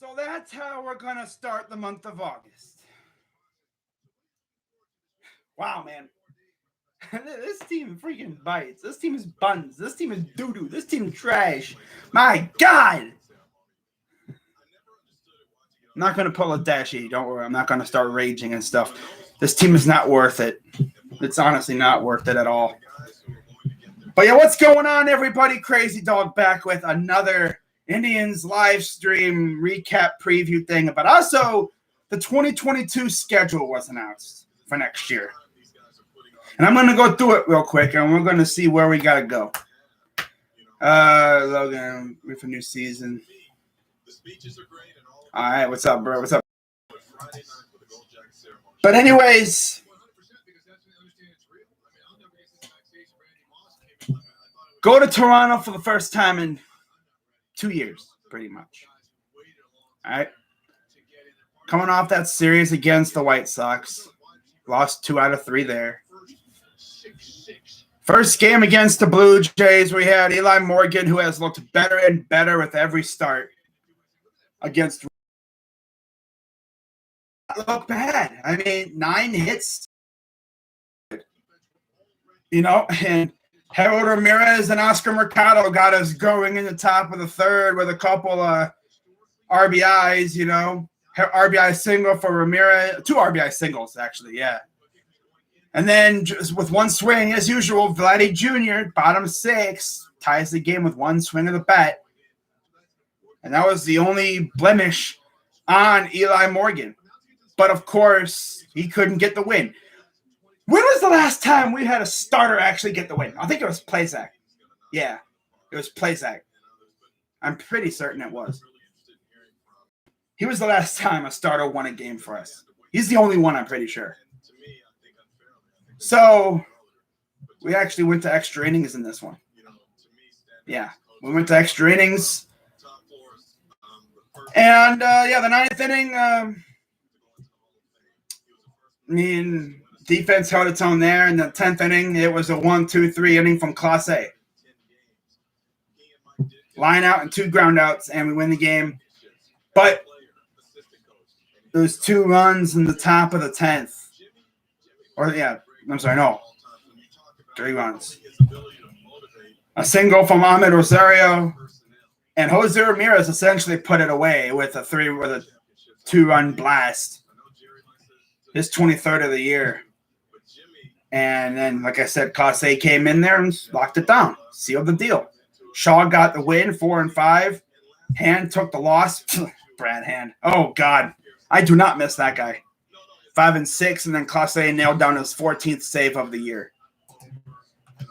So that's how we're going to start the month of August. Wow, man. This team freaking bites. This team is buns. This team is doo-doo. This team is trash. My God. I'm not going to pull a Dashy. Don't worry. I'm not going to start raging and stuff. This team is not worth it. It's honestly not worth it at all. But yeah, what's going on, everybody? Crazy Dog back with another Indians live stream recap preview thing. But also, the 2022 schedule was announced for next year. And I'm going to go through it real quick, and we're going to see where we got to go. Logan, ready for new season. All right, what's up, bro? What's up? But anyways, go to Toronto for the first time in 2 years, pretty much. All right. Coming off that series against the White Sox. Lost 2 out of 3 there. First game against the Blue Jays, we had Eli Morgan, who has looked better and better with every start against. Look bad. I mean, 9 hits. And Harold Ramirez and Oscar Mercado got us going in the top of the third with a couple of RBIs, RBI single for Ramirez, 2 RBI singles, actually, yeah. And then just with one swing, as usual, Vladdy Jr., bottom 6, ties the game with one swing of the bat. And that was the only blemish on Eli Morgan. But, of course, he couldn't get the win. When was the last time we had a starter actually get the win? I think it was Plesac. Yeah, it was Plesac. I'm pretty certain it was. He was the last time a starter won a game for us. He's the only one, I'm pretty sure. So, we actually went to extra innings in this one. Yeah, we went to extra innings. And, the 9th inning, defense held its own there. In the 10th inning, it was a 1-2-3 inning from Class A. Line out and 2 ground outs, and we win the game. But those 2 runs in the top of the 10th. 3 runs. A single from Ahmed Rosario, and Jose Ramirez essentially put it away with a 2-run blast. His 23rd of the year. And then, like I said, Class A came in there and locked it down. Sealed the deal. Shaw got the win, 4-5. Hand took the loss. Brad Hand. Oh, God. I do not miss that guy. 5-6, and then Class A nailed down his 14th save of the year.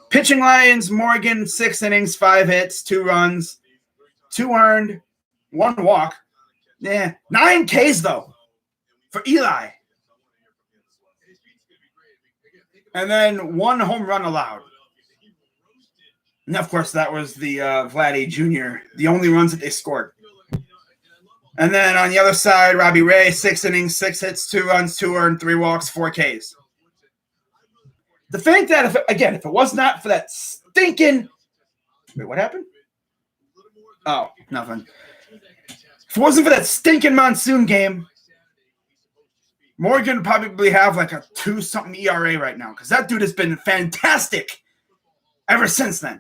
Pitching Lions, Morgan, 6 innings, 5 hits, 2 runs, 2 earned, 1 walk. 9 Ks, though, for Eli. And then 1 home run allowed. And, of course, that was the Vladdy Jr., the only runs that they scored. And then on the other side, Robbie Ray, 6 innings, 6 hits, 2 runs, 2 earned, 3 walks, 4 Ks. To think that, if it was not for that stinking – wait, what happened? Oh, nothing. If it wasn't for that stinking monsoon game, Morgan would probably have like a 2-something ERA right now because that dude has been fantastic ever since then.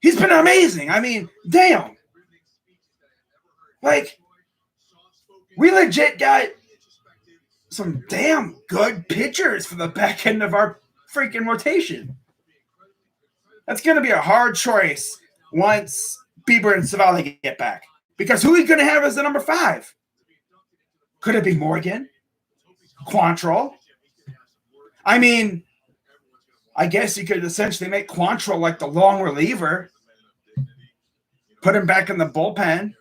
He's been amazing. I mean, damn. Like, we legit got some damn good pitchers for the back end of our freaking rotation. That's going to be a hard choice once Bieber and Savali get back. Because who are we going to have as the number 5? Could it be Morgan? Quantrill? I mean, I guess you could essentially make Quantrill like the long reliever. Put him back in the bullpen.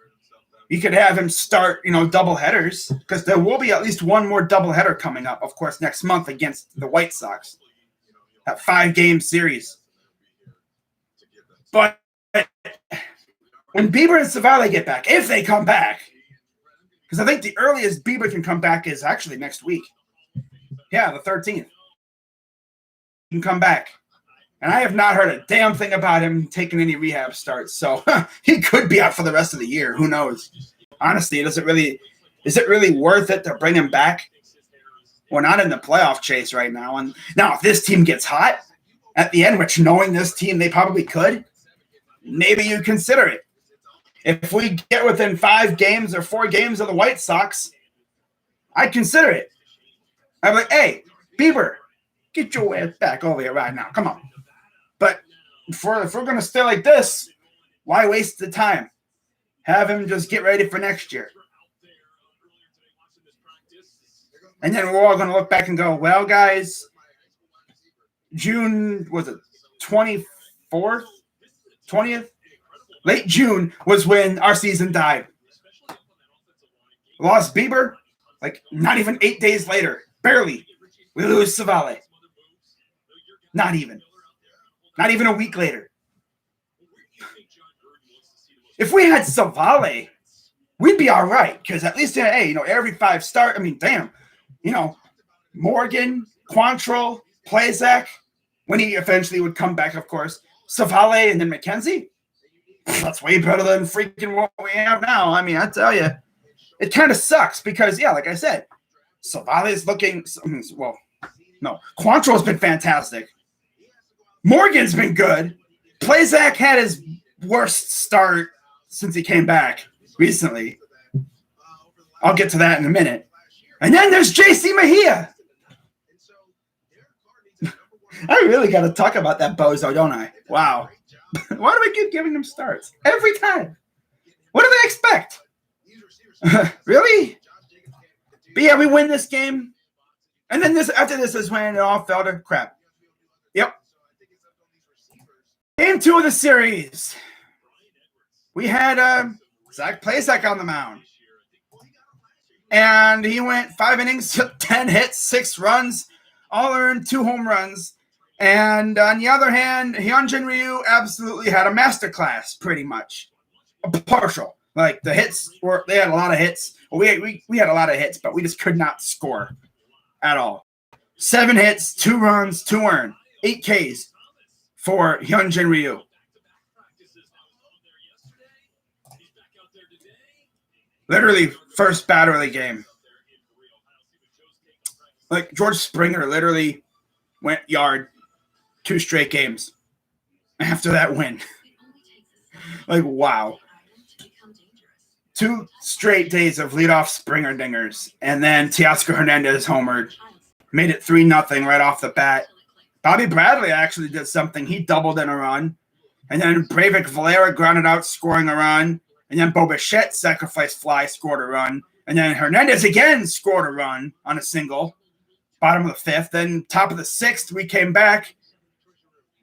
You could have him start, double headers because there will be at least one more double header coming up, of course, next month against the White Sox. That 5-game series. But when Bieber and Savali get back, if they come back, because I think the earliest Bieber can come back is actually next week. Yeah, the 13th. He can come back. And I have not heard a damn thing about him taking any rehab starts. So he could be out for the rest of the year. Who knows? honestly, is it really worth it to bring him back? We're not in the playoff chase right now. And now if this team gets hot at the end, which knowing this team, they probably could, maybe you consider it. If we get within 5 games or 4 games of the White Sox, I'd consider it. I'm like, hey, Bieber, get your ass back over here right now. Come on. But if we're going to stay like this, why waste the time? Have him just get ready for next year. And then we're all going to look back and go, well, guys, June, was it 24th? 20th? Late June was when our season died. Lost Bieber, like not even 8 days later. Barely. We lose Civale. Not even. Not even a week later. If we had Civale, we'd be all right. Because at least, hey, every 5 start, damn. Morgan, Quantrill, Plazak, when he eventually would come back, of course. Civale and then McKenzie. That's way better than freaking what we have now. I tell you, it kind of sucks because, yeah, like I said, Civale's looking, Quantrill's been fantastic. Morgan's been good. Plazak had his worst start since he came back recently. I'll get to that in a minute. And then there's JC Mejia. I really got to talk about that bozo, don't I? Wow. Why do we keep giving them starts? Every time. What do they expect? Really? But yeah, we win this game. And then after this is when it all fell to crap. Yep. Game 2 of the series. We had Zach Plazak on the mound. And he went 5 innings, 10 hits, 6 runs, all earned 2 home runs. And on the other hand, Hyunjin Ryu absolutely had a masterclass, pretty much. Partial. Like the hits they had a lot of hits. Well, we had a lot of hits, but we just could not score at all. 7 hits, 2 runs, 2 earned, 8 Ks for Hyunjin Ryu. Literally first batter of the game. Like George Springer literally went yard 2 straight games after that win. Like, wow. 2 straight days of leadoff Springer dingers. And then Teoscar Hernandez homered. Made it 3-0 right off the bat. Bobby Bradley actually did something. He doubled in a run. And then Breivik Valera grounded out, scoring a run. And then Bo Bichette sacrificed fly, scored a run. And then Hernandez again scored a run on a single. Bottom of the 5th. Then top of the 6th, we came back.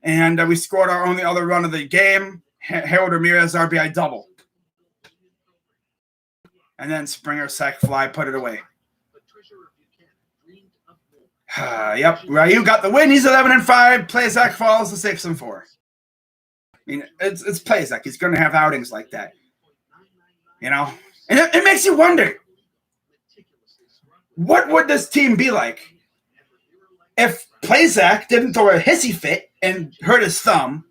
And we scored our only other run of the game. Harold Ramirez RBI double. And then Springer sac fly, put it away. Yep, Ryu got the win. He's 11-5. Plazak falls to 6-4. It's Plazak. He's going to have outings like that. And it makes you wonder, what would this team be like if Plazak didn't throw a hissy fit and hurt his thumb,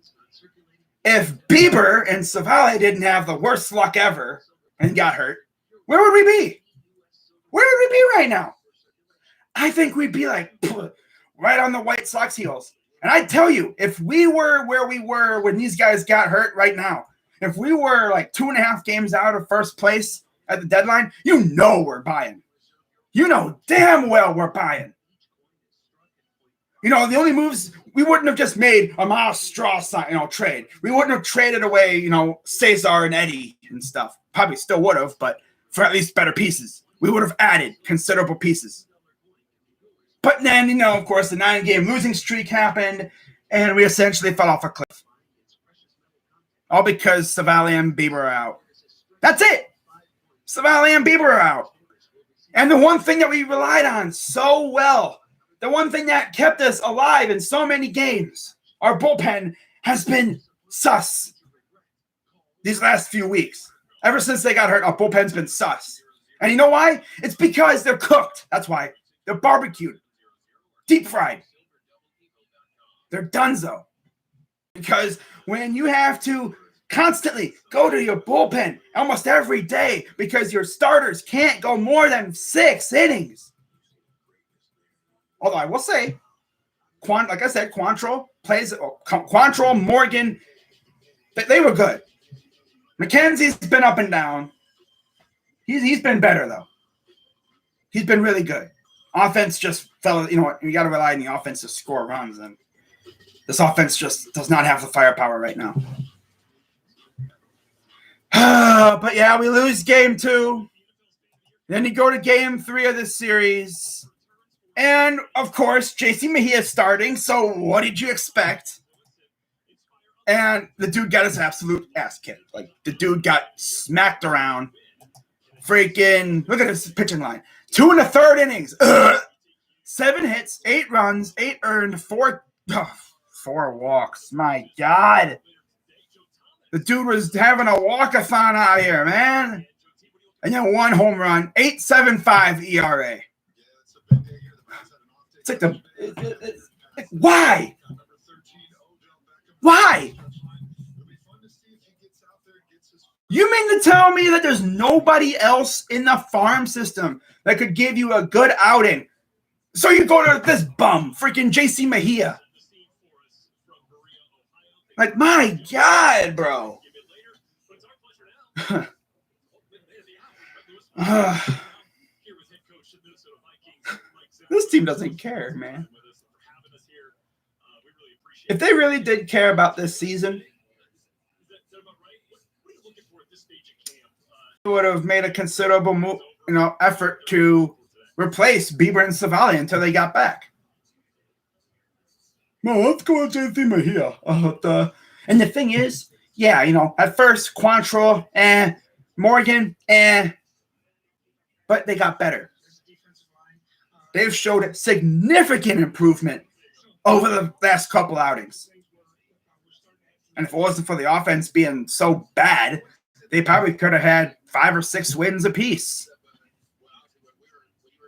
if Bieber and Civale didn't have the worst luck ever and got hurt? Where would we be? Where would we be right now? I think we'd be like right on the White Sox heels. And I tell you, if we were where we were when these guys got hurt right now, if we were like 2.5 games out of first place at the deadline, we're buying. Damn well we're buying. The only moves, we wouldn't have just made a Miles Straw trade. We wouldn't have traded away, Cesar and Eddie and stuff. Probably still would have, but for at least better pieces. We would have added considerable pieces. But then, of course, the 9-game losing streak happened, and we essentially fell off a cliff. All because Civale and Bieber are out. That's it. Civale and Bieber are out. And the one thing that we relied on so well, the one thing that kept us alive in so many games, our bullpen has been sus these last few weeks. Ever since they got hurt, our bullpen's been sus. And you know why? It's because they're cooked. That's why. They're barbecued. Deep fried. They're donezo. Because when you have to Constantly go to your bullpen almost every day because your starters can't go more than 6 innings. Although I will say, like I said, Quantrill, Morgan, they were good. McKenzie's been up and down. He's been better, though. He's been really good. Offense just fell, you got to rely on the offense to score runs, and this offense just does not have the firepower right now. But yeah, we lose game 2. Then you go to game 3 of this series. And, of course, JC Mejia is starting, so what did you expect? And the dude got his absolute ass kicked. Like, the dude got smacked around. Freaking, look at his pitching line. 2 1/3 innings. 7 hits, 8 runs, 8 earned, 4 walks. My God. The dude was having a walkathon out here, man. And then 1 home run, 8.75 ERA. It's like why? Why? You mean to tell me that there's nobody else in the farm system that could give you a good outing? So you go to this bum, freaking JC Mejia. Like, my God, bro. This team doesn't care, man. If they really did care about this season, they would have made a considerable effort to replace Bieber and Savali until they got back. No, let's go with JC Mejia. And the thing is, yeah, at first, Quantrill and Morgan but they got better. They've showed significant improvement over the last couple outings. And if it wasn't for the offense being so bad, they probably could have had 5 or 6 wins apiece.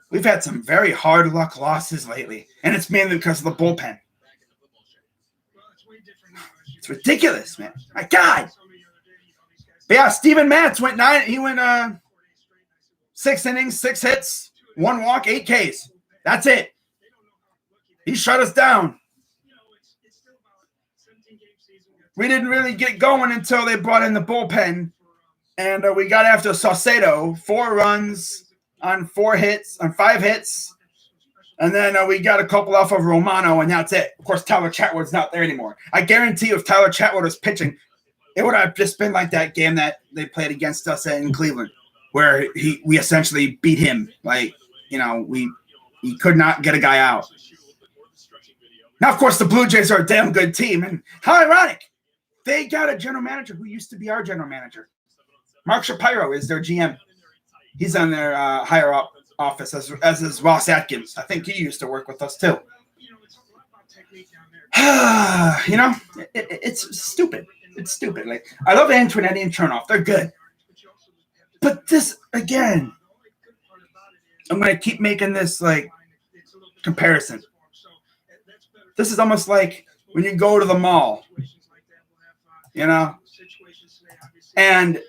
We've had some very hard luck losses lately, and it's mainly because of the bullpen. It's ridiculous, man. My God. But yeah, Steven Matz went 6 innings, 6 hits, 1 walk, 8 Ks. That's it. He shut us down. We didn't really get going until they brought in the bullpen, and we got after Saucedo, 4 runs on 5 hits. And then we got a couple off of Romano, and that's it. Of course, Tyler Chatwood's not there anymore. I guarantee you if Tyler Chatwood was pitching, it would have just been like that game that they played against us in Cleveland, where we essentially beat him. Like, he could not get a guy out. Now, of course, the Blue Jays are a damn good team, and how ironic. They got a general manager who used to be our general manager. Mark Shapiro is their GM. He's on their higher up office, as is Ross Atkins. I think he used to work with us too. It's stupid. It's stupid. Like, I love Antonetti and Chernoff. They're good. But this, again, I'm going to keep making this, comparison. This is almost like when you go to the mall, and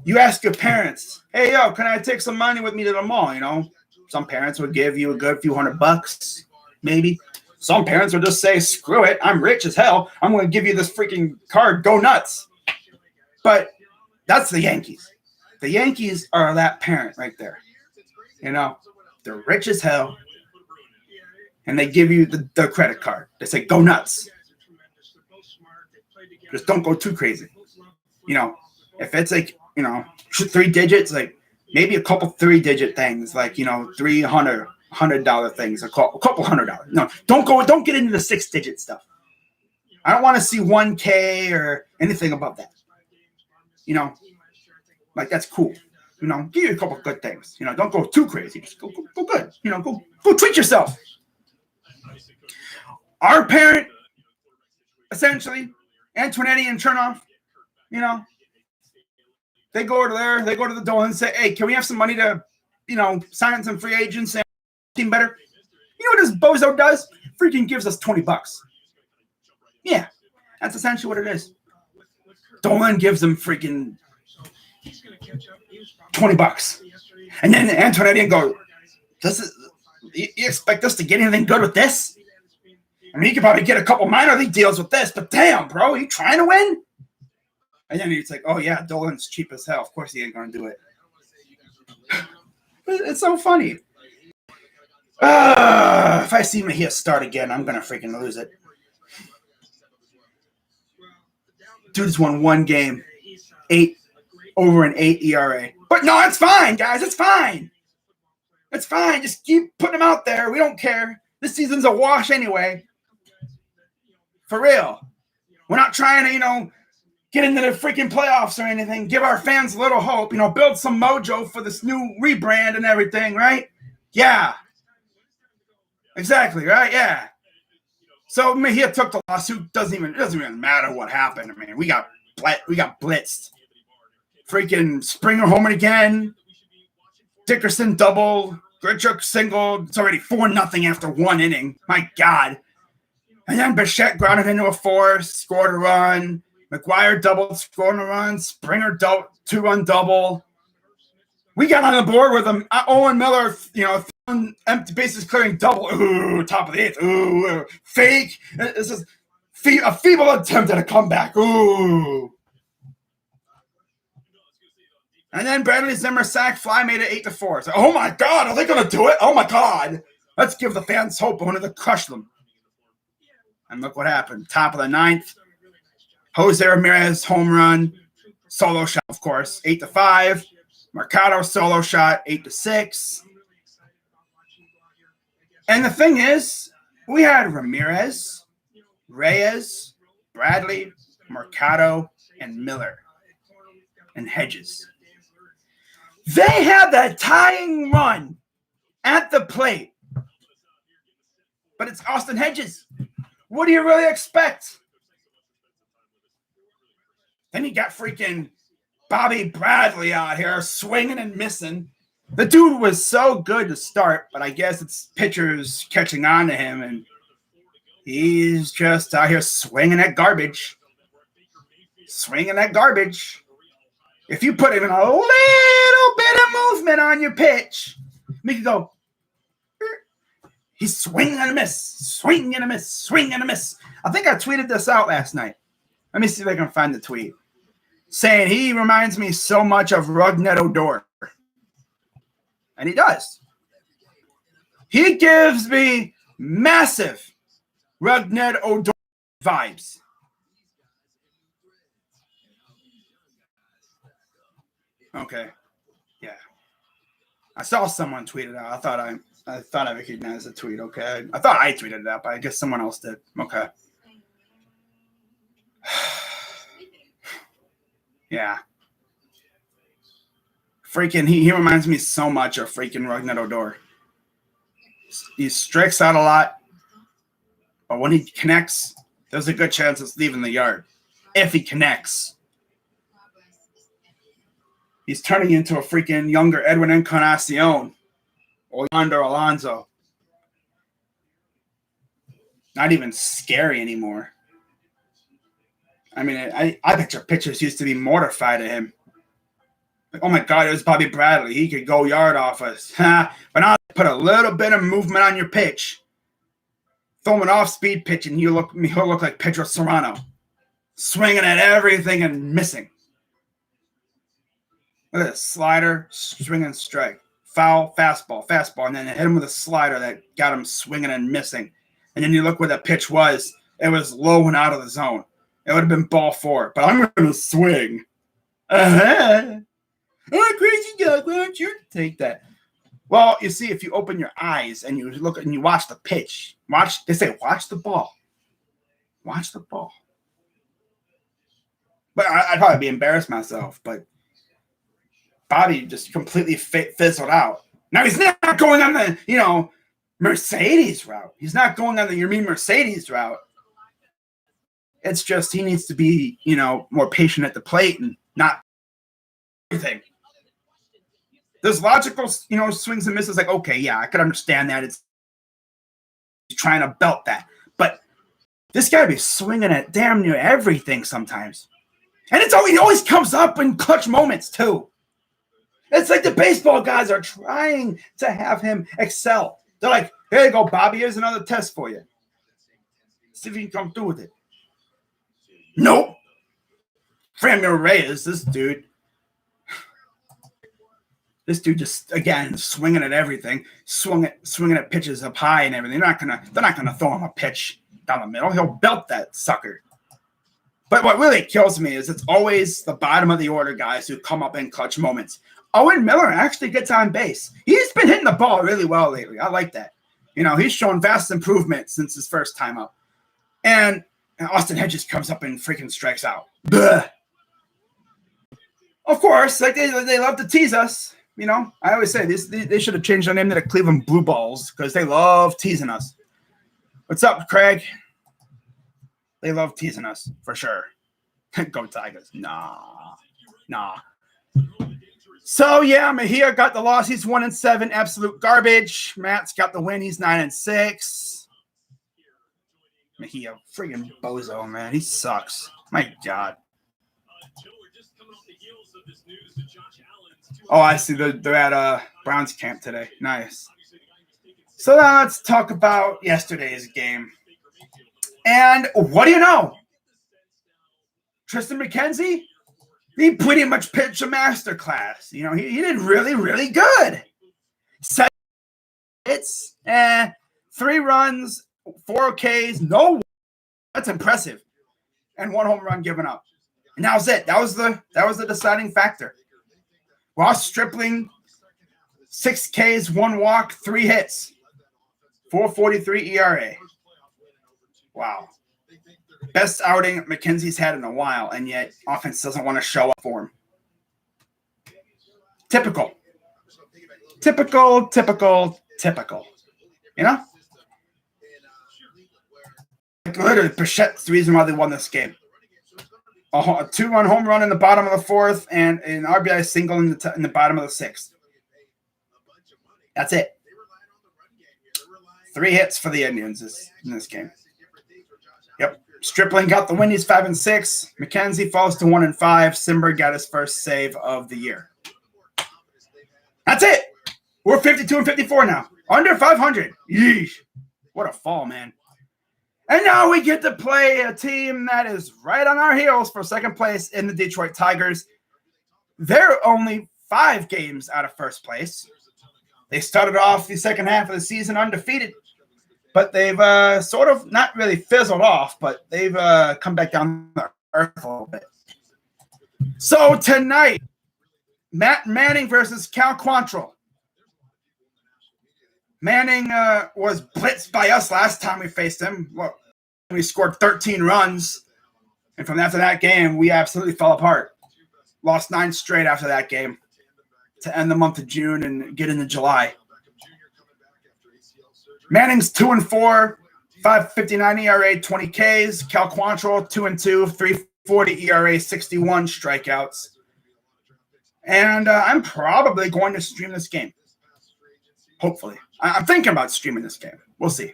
you ask your parents, hey, yo, can I take some money with me to the mall? Some parents would give you a good few $100, maybe. Some parents would just say, screw it, I'm rich as hell. I'm going to give you this freaking card. Go nuts. But that's the Yankees. The Yankees are that parent right there. They're rich as hell. And they give you the credit card. They say, go nuts. Just don't go too crazy. If it's 3 digits, maybe a couple 3-digit things, $300 things, a couple $100. No, don't get into the 6-digit stuff. I don't want to see 1K or anything above that. That's cool. Give you a couple good things. Don't go too crazy. Just go good. Go treat yourself. Our parent, essentially, Antonetti and Chernoff, they go to the door and say, hey, can we have some money to, sign some free agents and team better? You know what this bozo does? Freaking gives us $20. Yeah, that's essentially what it is. Dolan gives him freaking $20. And then Antonetti and go, you expect us to get anything good with this? I mean, you could probably get a couple minor league deals with this, but damn, bro, are you trying to win? And then he's like, oh, yeah, Dolan's cheap as hell. Of course he ain't going to do it. It's so funny. If I see Mejia start again, I'm going to freaking lose it. Dude's won one game, over an 8 ERA. But no, it's fine, guys. It's fine. It's fine. Just keep putting him out there. We don't care. This season's a wash anyway. For real. We're not trying to, get into the freaking playoffs or anything. Give our fans a little hope. Build some mojo for this new rebrand and everything, right? Yeah. Exactly, right? Yeah. So Mejia took the lawsuit. It doesn't even matter what happened. I mean, we got blitzed. Freaking Springer homer again. Dickerson double. Grichuk single. It's already 4-0 after one inning. My God. And then Bichette grounded into a fourth, scored a run. McGuire doubled, scored a run. Springer 2-run double. We got on the board with him. Owen Miller, empty bases clearing double. Ooh, top of the eighth. Ooh, fake. This is a feeble attempt at a comeback. Ooh. And then Bradley Zimmer sack fly made it 8-4. So, oh my God, are they going to do it? Oh my God. Let's give the fans hope. I wanted to crush them. And look what happened. Top of the ninth. Jose Ramirez home run. Solo shot, of course. 8-5. Mercado solo shot. 8-6. And the thing is, we had Ramirez, Reyes, Bradley, Mercado, and Miller, and Hedges. They had that tying run at the plate. But it's Austin Hedges. What do you really expect? Then you got freaking Bobby Bradley out here swinging and missing. The dude was so good to start, but I guess it's pitchers catching on to him, and he's just out here swinging at garbage. Swinging at garbage. If you put even a little bit of movement on your pitch, make it go. He's swinging and a miss, swinging and a miss, swinging and a miss. I think I tweeted this out last night. Let me see if I can find the tweet. Saying he reminds me so much of Rougned Odor. And he does. He gives me massive Rougned Odor vibes. Okay. Yeah. I saw someone tweet it out. I thought I recognized the tweet. Okay. I thought I tweeted it out, but I guess someone else did. Okay. Yeah. Freaking, he reminds me so much of freaking Rougned Odor. He strikes out a lot, but when he connects, there's a good chance it's leaving the yard. If he connects. He's turning into a freaking younger Edwin Encarnacion or Yonder Alonso. Not even scary anymore. I mean, I bet your pitchers used to be mortified at him. Like, oh my God, it was Bobby Bradley. He could go yard off us. But now put a little bit of movement on your pitch. Throw him an off-speed pitch, and he'll look like Pedro Serrano. Swinging at everything and missing. Look at this. Slider, swing and strike. Foul, fastball. And then hit him with a slider that got him swinging and missing. And then you look where the pitch was. It was low and out of the zone. It would have been ball 4. But I'm going to swing. Oh, crazy dog. Why don't you take that? Well, you see, if you open your eyes and you look and you watch the pitch, they say, watch the ball. Watch the ball. But I'd probably be embarrassed myself. But Bobby just completely fizzled out. Now he's not going on the, Mercedes route. He's not going on the Mercedes route. It's just he needs to be, more patient at the plate and not everything. There's logical, swings and misses. Like, okay, yeah, I could understand that. It's trying to belt that. But this guy be swinging at damn near everything sometimes. And he always comes up in clutch moments, too. It's like the baseball guys are trying to have him excel. They're like, here you go, Bobby. Here's another test for you. See if you can come through with it. Nope. Franmil Reyes, this dude just, again, swinging at everything, swinging at pitches up high and everything. They're not gonna throw him a pitch down the middle. He'll belt that sucker. But what really kills me is it's always the bottom of the order guys who come up in clutch moments. Owen Miller actually gets on base. He's been hitting the ball really well lately. I like that. He's shown vast improvement since his first time up. And Austin Hedges comes up and freaking strikes out. Bleh. Of course, like they love to tease us. I always say they should have changed their name to the Cleveland Blue Balls because they love teasing us. What's up, Craig? They love teasing us for sure. Go Tigers. Nah. So yeah, Mejia got the loss. He's 1-7, absolute garbage. Matt's got the win. He's 9-6. Mejia, friggin' bozo, man. He sucks. My God. Oh, I see. They're at Browns camp today. Nice. So now let's talk about yesterday's game. And what do you know? Tristan McKenzie, he pretty much pitched a masterclass. He did really, really good. 7 hits, 3 runs, 4 Ks, no. That's impressive. And 1 home run given up. And that was it. That was the deciding factor. Ross Stripling, 6 Ks, 1 walk, 3 hits, 4.43 ERA. Wow. Best outing McKenzie's had in a while, and yet offense doesn't want to show up for him. Typical. Like literally, Bichette's the reason why they won this game. A 2-run home run in the bottom of the 4th and an RBI single in the bottom of the 6th. That's it. 3 hits for the Indians in this game. Yep. Stripling got the win. He's 5-6. McKenzie falls to 1-5. Simberg got his first save of the year. That's it. We're 52-54 now. Under 500. Yeesh. What a fall, man. And now we get to play a team that is right on our heels for second place in the Detroit Tigers. They're only 5 games out of first place. They started off the second half of the season undefeated, but they've sort of not really fizzled off, but they've come back down the earth a little bit. So tonight, Matt Manning versus Cal Quantrill. Manning was blitzed by us last time we faced him. Well, we scored 13 runs, and from after that game, we absolutely fell apart. Lost 9 straight after that game to end the month of June and get into July. Manning's 2-4, 5.59 ERA, 20 Ks. Cal Quantrill 2-2, 3.40 ERA, 61 strikeouts. And I'm probably going to stream this game. Hopefully. I'm thinking about streaming this game. We'll see.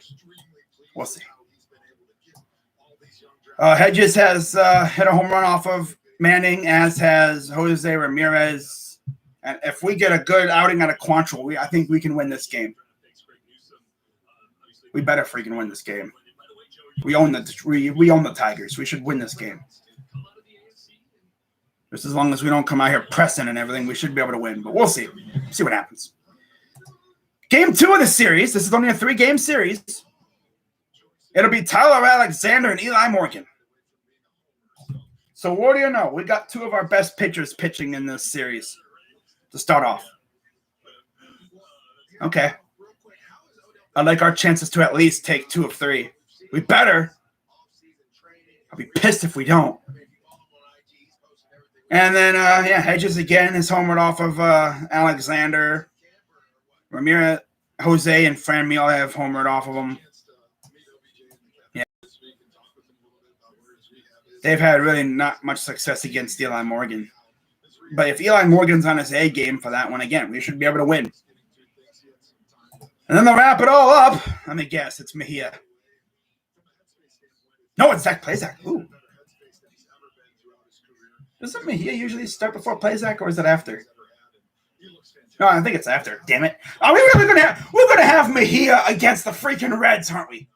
Hedges has hit a home run off of Manning, as has Jose Ramirez. And if we get a good outing out of Quantrill, I think we can win this game. We better freaking win this game. We own the Tigers. We should win this game. Just as long as we don't come out here pressing and everything, we should be able to win. But we'll see. See what happens. Game 2 of the series. This is only a 3-game series. It'll be Tyler Alexander and Eli Morgan. So what do you know? We got 2 of our best pitchers pitching in this series to start off. Okay. I like our chances to at least take 2 of 3. We better. I'll be pissed if we don't. And then, Hedges again is homered off of Alexander. Ramirez, Jose, and Franmil have homered off of him. Yeah. They've had really not much success against Eli Morgan. But if Eli Morgan's on his A game for that one, again, we should be able to win. And then they'll wrap it all up. Let me guess. It's Mejia. No, it's Zach Plazak. Ooh. Doesn't Mejia usually start before Plesac, or is it after? No, I think it's after. Damn it! Are we really we're gonna have Mejia against the freaking Reds, aren't we?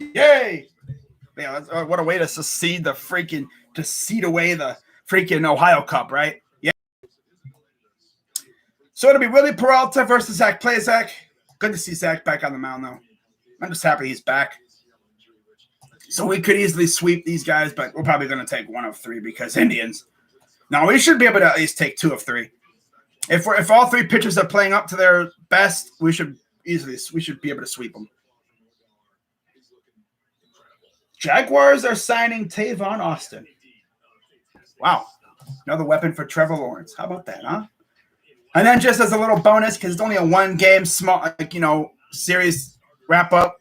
Yay! Yeah, what a way to secede away the freaking Ohio Cup, right? Yeah. So it'll be Willie Peralta versus Zach Plesac. Good to see Zach back on the mound, though. I'm just happy he's back. So we could easily sweep these guys, but we're probably going to take 1 of 3 because Indians. No, we should be able to at least take 2 of 3. If all 3 pitchers are playing up to their best, we should be able to sweep them. Jaguars are signing Tavon Austin. Wow. Another weapon for Trevor Lawrence. How about that, huh? And then just as a little bonus, because it's only a 1-game series wrap up,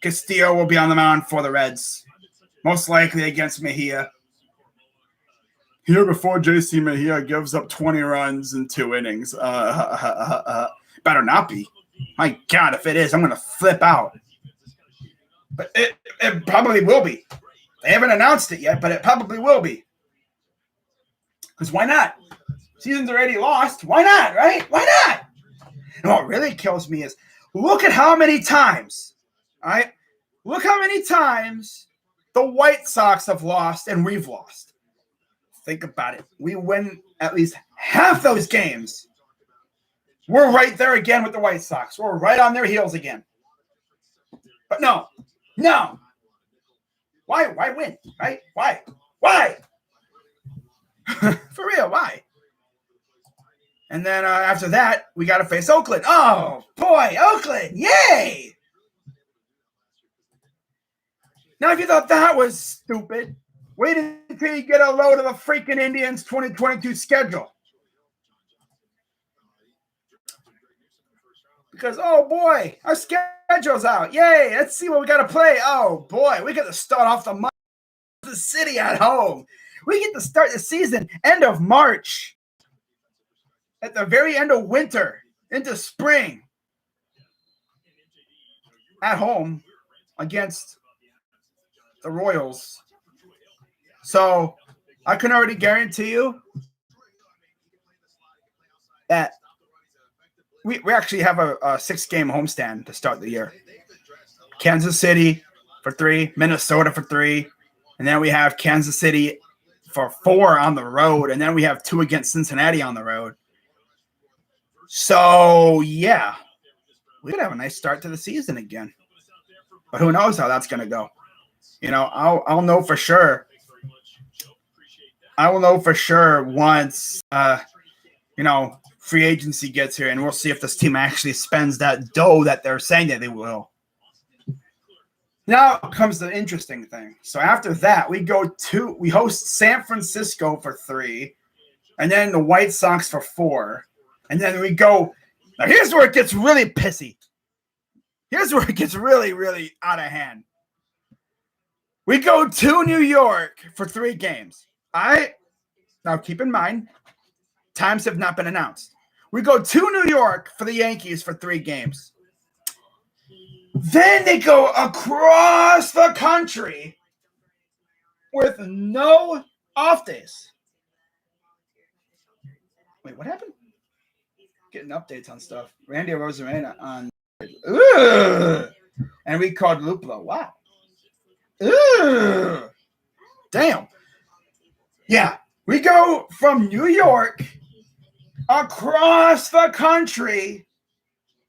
Castillo will be on the mound for the Reds. Most likely against Mejia. Here before JC Mejia gives up 20 runs in 2 innings. Better not be. My God, if it is, I'm going to flip out. But it probably will be. They haven't announced it yet, but it probably will be. Because why not? Season's already lost. Why not, right? Why not? And what really kills me is look at how many times, all right? Look how many times the White Sox have lost and we've lost. Think about it. We win at least half those games. We're right there again with the White Sox. We're right on their heels again. But no. Why win, right? Why? For real, why? And then after that, we got to face Oakland. Oh, boy, Oakland. Yay! Now, if you thought that was stupid, wait until you get a load of the freaking Indians 2022 schedule. Because, oh, boy, our schedule's out. Yay, let's see what we got to play. Oh, boy, we got to start off the city at home. We get to start the season end of March. At the very end of winter into spring. At home against the Royals. So I can already guarantee you that we actually have a 6-game homestand to start the year. Kansas City for 3, Minnesota for 3, and then we have Kansas City for 4 on the road, and then we have 2 against Cincinnati on the road. So, yeah, we could have a nice start to the season again. But who knows how that's going to go. You know, I'll know for sure. I will know for sure once, free agency gets here, and we'll see if this team actually spends that dough that they're saying that they will. Now comes the interesting thing. So after that, we host San Francisco for 3, and then the White Sox for 4. And then we go. Now, here's where it gets really pissy. Here's where it gets really, really out of hand. We go to New York for 3 games. All right? Now, keep in mind, times have not been announced. We go to New York for the Yankees for 3 games. Then they go across the country with no off days. Wait, what happened? Getting updates on stuff. Randy Rosarena on. Ugh. And we called Luplo. Wow. Ugh. Damn. Yeah. We go from New York across the country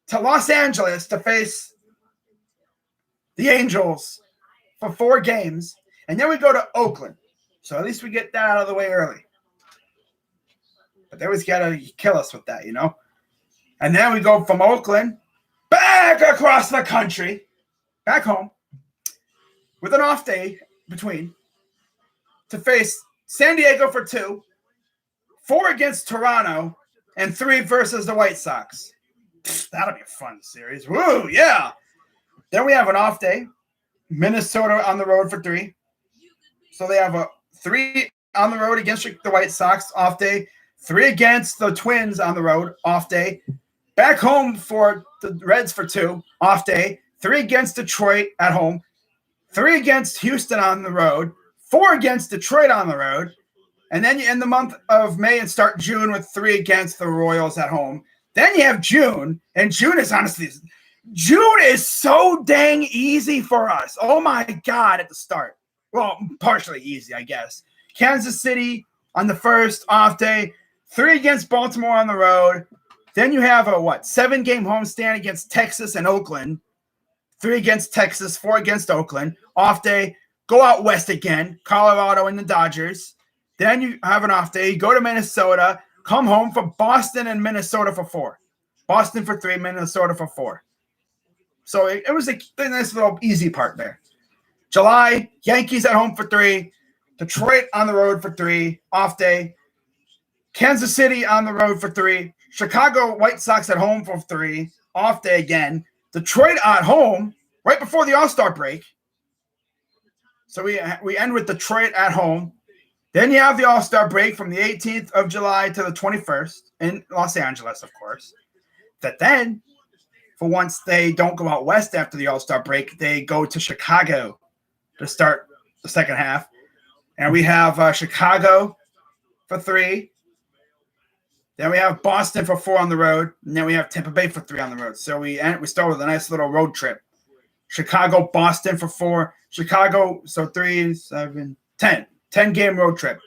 to Los Angeles to face the Angels for 4 games. And then we go to Oakland. So at least we get that out of the way early. But they always got to kill us with that, you know? And then we go from Oakland back across the country, back home, with an off day between, to face San Diego for 2, 4 against Toronto, and 3 versus the White Sox. That'll be a fun series. Woo, yeah. Then we have an off day, Minnesota on the road for 3. So they have a 3 on the road against the White Sox, off day, 3 against the Twins on the road, off day. Back home for the Reds for 2, off day. 3 against Detroit at home. 3 against Houston on the road, 4 against Detroit on the road, and then you end the month of May and start June with 3 against the Royals at home. Then you have June, and June is so dang easy for us. Oh my God, at the start. Well, partially easy, I guess. Kansas City on the first off day, 3 against Baltimore on the road. Then you have a 7-game homestand against Texas and Oakland. 3 against Texas, 4 against Oakland. Off day, go out west again, Colorado and the Dodgers. Then you have an off day, you go to Minnesota, come home for Boston and Minnesota for 4. Boston for 3, Minnesota for 4. So it was a nice little easy part there. July, Yankees at home for 3. Detroit on the road for 3, off day. Kansas City on the road for 3. Chicago White Sox at home for 3, off day again. Detroit at home right before the All-Star break. So we end with Detroit at home. Then you have the All-Star break from the 18th of July to the 21st in Los Angeles, of course. That then, for once they don't go out west after the All-Star break, they go to Chicago to start the second half. And we have Chicago for 3. Then we have Boston for 4 on the road. And then we have Tampa Bay for 3 on the road. So we start with a nice little road trip. Chicago, Boston for 4. Chicago, so 3, 7, 10. 10-game road trip.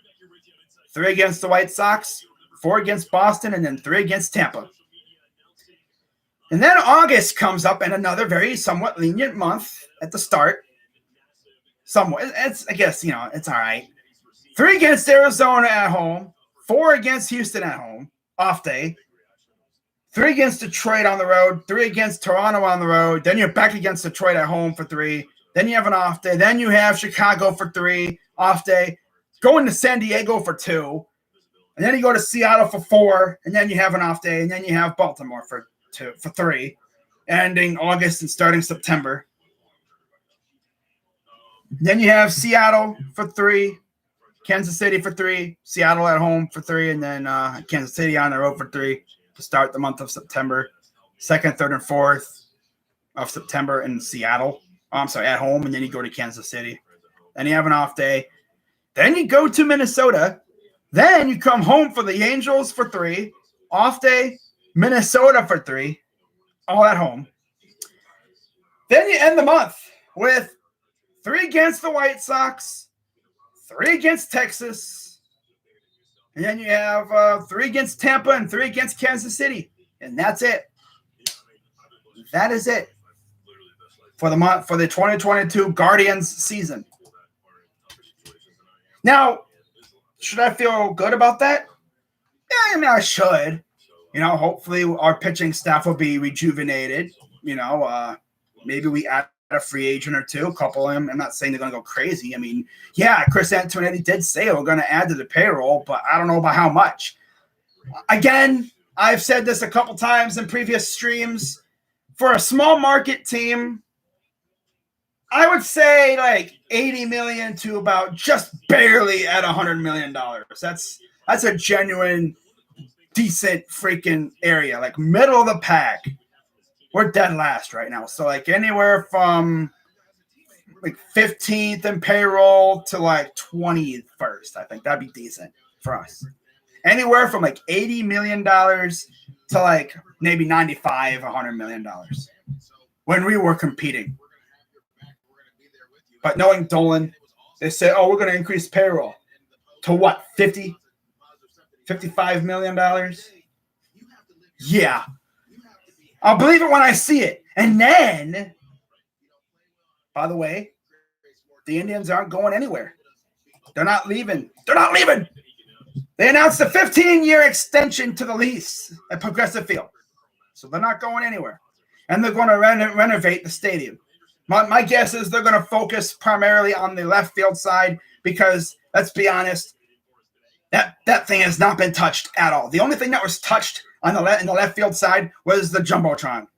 3 against the White Sox, 4 against Boston, and then 3 against Tampa. And then August comes up and another very somewhat lenient month at the start. Somewhat. I guess, it's all right. 3 against Arizona at home, 4 against Houston at home, off day. 3 against Detroit on the road, 3 against Toronto on the road. Then you're back against Detroit at home for 3. Then you have an off day. Then you have Chicago for 3, off day. Going to San Diego for 2. And then you go to Seattle for 4. And then you have an off day. And then you have Baltimore for 3. Ending August and starting September. Then you have Seattle for 3. Kansas City for 3. Seattle at home for 3. And then Kansas City on the road for 3 to start the month of September. 2nd, 3rd, and 4th of September in Seattle. At home, and then you go to Kansas City. Then you have an off day. Then you go to Minnesota. Then you come home for the Angels for 3. Off day, Minnesota for 3. All at home. Then you end the month with 3 against the White Sox, 3 against Texas, and then you have 3 against Tampa and 3 against Kansas City. And that's it. That is it. For the 2022 Guardians season. Now, should I feel good about that? Yeah, I mean, I should. Hopefully our pitching staff will be rejuvenated. Maybe we add a free agent or 2, a couple of them. I'm not saying they're going to go crazy. I mean, yeah, Chris Antonetti did say we're going to add to the payroll, but I don't know about how much. Again, I've said this a couple times in previous streams. For a small market team, I would say like 80 million to about just barely at $100 million. That's a genuine, decent freaking area, like middle of the pack. We're dead last right now. So like anywhere from like 15th in payroll to like 21st. I think that'd be decent for us. Anywhere from like $80 million to like maybe 95, $100 million when we were competing. But knowing Dolan, they said, we're going to increase payroll to what, $50, $55 million? Yeah. I'll believe it when I see it. And then, by the way, the Indians aren't going anywhere. They're not leaving. They announced a 15-year extension to the lease at Progressive Field. So they're not going anywhere. And they're going to renovate the stadium. My guess is they're going to focus primarily on the left field side because, let's be honest, that thing has not been touched at all. The only thing that was touched in the left field side was the Jumbotron.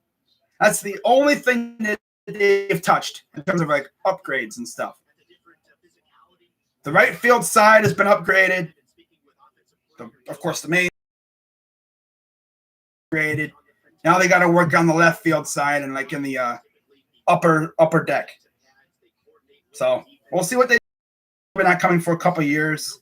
That's the only thing that they've touched in terms of like upgrades and stuff. The right field side has been upgraded. Of course, the main upgraded. Now they got to work on the left field side and like in the upper deck. So we'll see what they do. We're not coming for a couple years.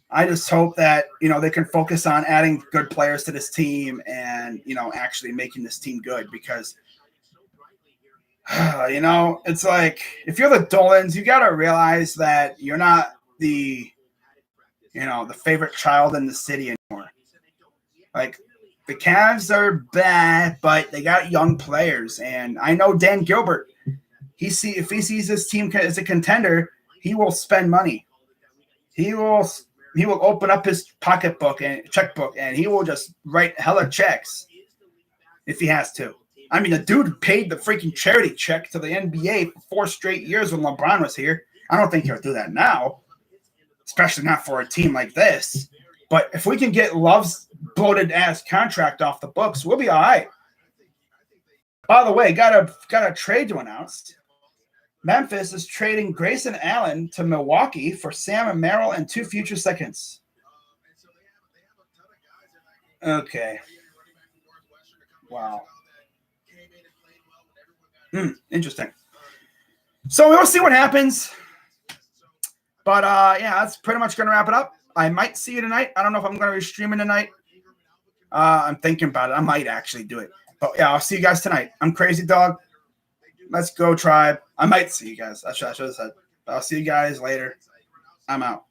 I just hope that, they can focus on adding good players to this team and, actually making this team good because, it's like if you're the Dolans, you got to realize that you're not the favorite child in the city anymore. Like the Cavs are bad, but they got young players. And I know Dan Gilbert, if he sees this team as a contender, he will spend money. He will open up his pocketbook and checkbook, and he will just write hella checks if he has to. I mean, the dude paid the freaking charity check to the NBA for 4 straight years when LeBron was here. I don't think he'll do that now, especially not for a team like this. But if we can get Love's bloated-ass contract off the books, we'll be all right. By the way, got a trade to announce. Memphis is trading Grayson Allen to Milwaukee for Sam Merrill and 2 future seconds. Okay. Wow. Interesting. So we'll see what happens. But, that's pretty much going to wrap it up. I might see you tonight. I don't know if I'm going to be streaming tonight. I'm thinking about it. I might actually do it. But, yeah, I'll see you guys tonight. I'm Crazy Dog. Let's go, Tribe. I might see you guys. I should have said. But I'll see you guys later. I'm out.